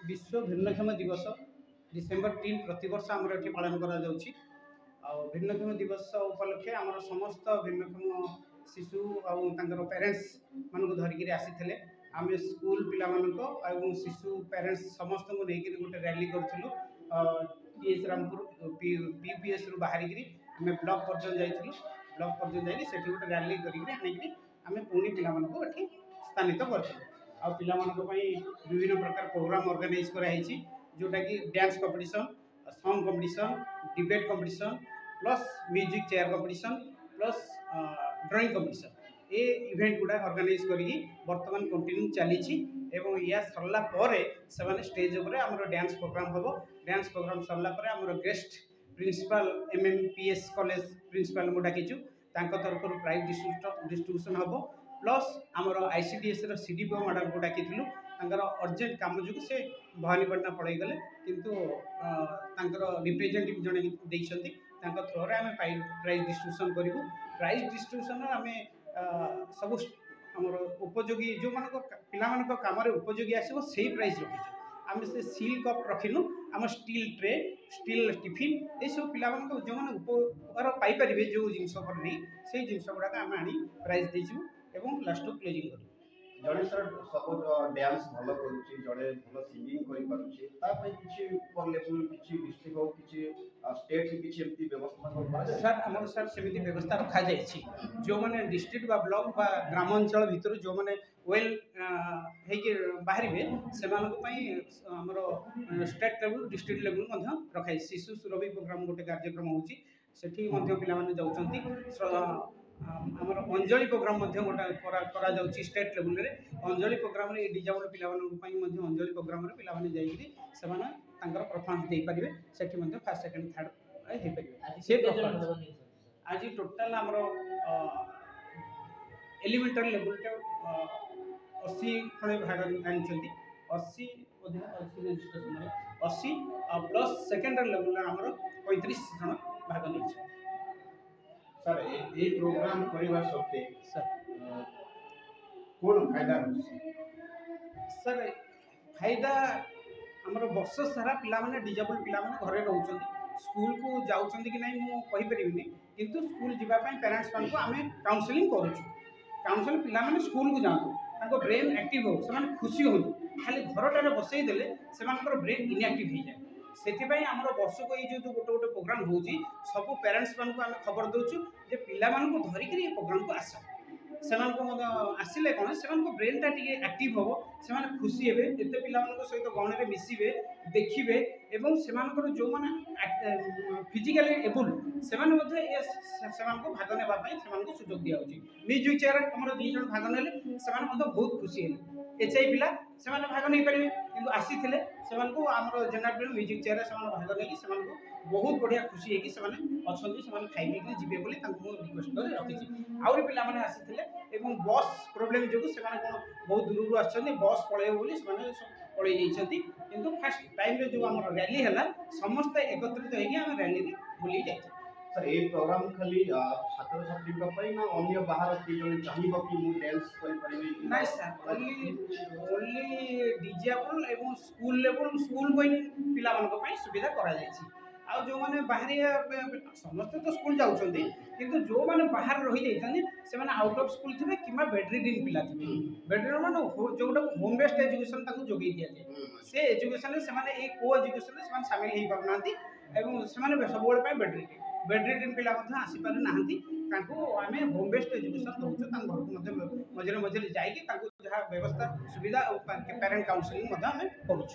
विश्व भिन्नक्षम दिवस डिसेम्बर 3 प्रतिवर्ष आमर ये पालन कर भिन्नक्षम दिवस उपलक्षे आमर समस्त भिन्नक्षम शिशु और पेरेन्ट्स मान धरिकी आसी आम स्कूल पिला शिशु पेरेन्ट्स समस्त को लेकर गोटे रैली करूँ टीएस रामपुर पीपीएस रु बाहर आम ब्लॉक पर्यटन जाइलु ब्लॉक पर्यटन जाइए गोटे रैली करें आम पुणी पिला स्थानित कर विभिन्न प्रकार प्रोग्राम ऑर्गेनाइज कराई जोटा कि dance competition song competition debate competition plus music chair competition plus drawing competition ये इवेंट गुड़ा ऑर्गेनाइज करी बर्तमान कंटिन्यू चली या सरला से स्टेज उपर आम डांस प्रोग्राम हम डांस प्रोग्राम सरला आम गेस्ट प्रिंसिपल एमएमपीएस कॉलेज प्रिंसिपल को डाकिचु तरफ प्राइज डिस्ट्रीब्यूशन हम प्लस आमर आईसीडीएस सीडीपीओ मैडम को डाकी अर्जेंट काम जो से भवानीपाटना पड़े गले किंतु रिप्रेजेंटेटिव जड़े देते थ्रो आम प्राइज डिस्ट्रीब्यूशन करूँ प्राइज डिस्ट्रीब्यूशन आम सब आमर उपयोगी जो पिला कम उपयोगी आसो से प्राइज रखीचु आम से सील कप रखिनु आम स्टील ट्रे स्टील टिफिन ये सब पिला जो मैंने उपहार पाइपर जो जिनस नहीं से जिनस गुड़ाक आम आनी प्राइज देचु एवं लास्ट क्लोजिंग करूँ जड़े सर सपोज डांस भल करुच्ची जड़े भल सिंगिंग किसी ऊपर लेवल किसी डिस्ट्रिक्ट हो किसी स्टेट किसी एमती व्यवस्था सर आम सर सेमती व्यवस्था रखा जाइए जो मैंने डिस्ट्रिक्ट बा ब्लॉक बा ग्रामांचल भितर जो मैंने वेल बाहर से आमर स्टेट लेवल डिस्ट्रिक्ट लेवल रखाई शिशु सुरभि प्रोग्राम गोटे कार्यक्रम होची सेठी पिला जाउछंती आमर अंजलि प्रोग्राम गोटे स्टेट लेवल रे अंजलि प्रोग्राम रे डिजेबल पिला अंजलि प्रोग्राम रे पिला से परफॉर्मेंस दे पारे से फर्स्ट सेकंड थर्ड हो पारे आज टोटाल आमर एलिमेंटरी लेवल 80 खड़े भाग आनी 80 रजिस्ट्रेशन 80 प्लस सेकेंडरी लेवल आमर 35 जन भाग नहीं सर ये प्रोग्राम करने सत्ते सर कौन फायदा सर फायदा आमर वर्ष सारा पिला माने डिजेबल पिला माने घरे रहउछंती स्कूल को जाउछंती कि नहीं मु कहि परिबिनी किंतु स्कूल जिबा पई पेरेंट्स मान को आमे काउंसलिंग करूछु काउंसलिंग पिला माने स्कूल को जांतु ताको ब्रेन एक्टिव हो से खुशी हो खाली घरटारे बसई देले से ब्रेन इनएक्टिव हो जाए से आम वर्ष को ये जो गोटे गोटे प्रोग्राम हो सब पेरेंट्स मान को आम खबर दूचु जे पिला मान को धरिक ये प्रोग्राम को आस से आसिले कौन से ब्रेन टा टी एक्टिव हम से खुशी हे जिते पिला सहित गहन में मिसवे देखिए एवं से जो मैंने फिजिकाली एबुल से भाग नापी से सुजोग दिया म्यूजिक चेयर आम 2 जन भाग ने बहुत खुशी है एचआई पिला से भाग नहीं पारे कि आसी से आम जेनेल म्यूजिक चेयर से भाग नहीं बहुत बढ़िया खुशी है कि अच्छा खाई जी रिक्वेस्ट कर रखी आउरी पिला आसी बस प्रोब्लेम जो से बहुत दूर आस बस पलैब पलि जाती किंतु फास्ट टाइम जो आम रैली है समस्त एकत्रित होकर रैली बुली जाए सर ये प्रोग्राम खाली छात्र छात्री ना अन्य बाहर किए चाहिए कि मुझे डांस करें ना सर ओनली डिजेबल एवं स्कूल लेवल स्कूल गोइंग पिला सुविधा करा आ जो मैंने बाहर समस्त तो स्कूल जाऊँगी किंतु जो मैंने बाहर रही जाती से आउट ऑफ स्कूल थे कि बेडरिडन पिला थे बेडरिडन मान जो होम बेस्ड एजुकेशन जोगे दि जाए से एजुकेशन से को एजुकेशन से सामिल हो पारना से सब बेडरिडन पिला आसीपार ना आम होम बेस्ड एजुकेशन दूसरे घर को मझे मझे जाकि जहाँ व्यवस्था सुविधा पेरेंट काउंसलिंग करूँ।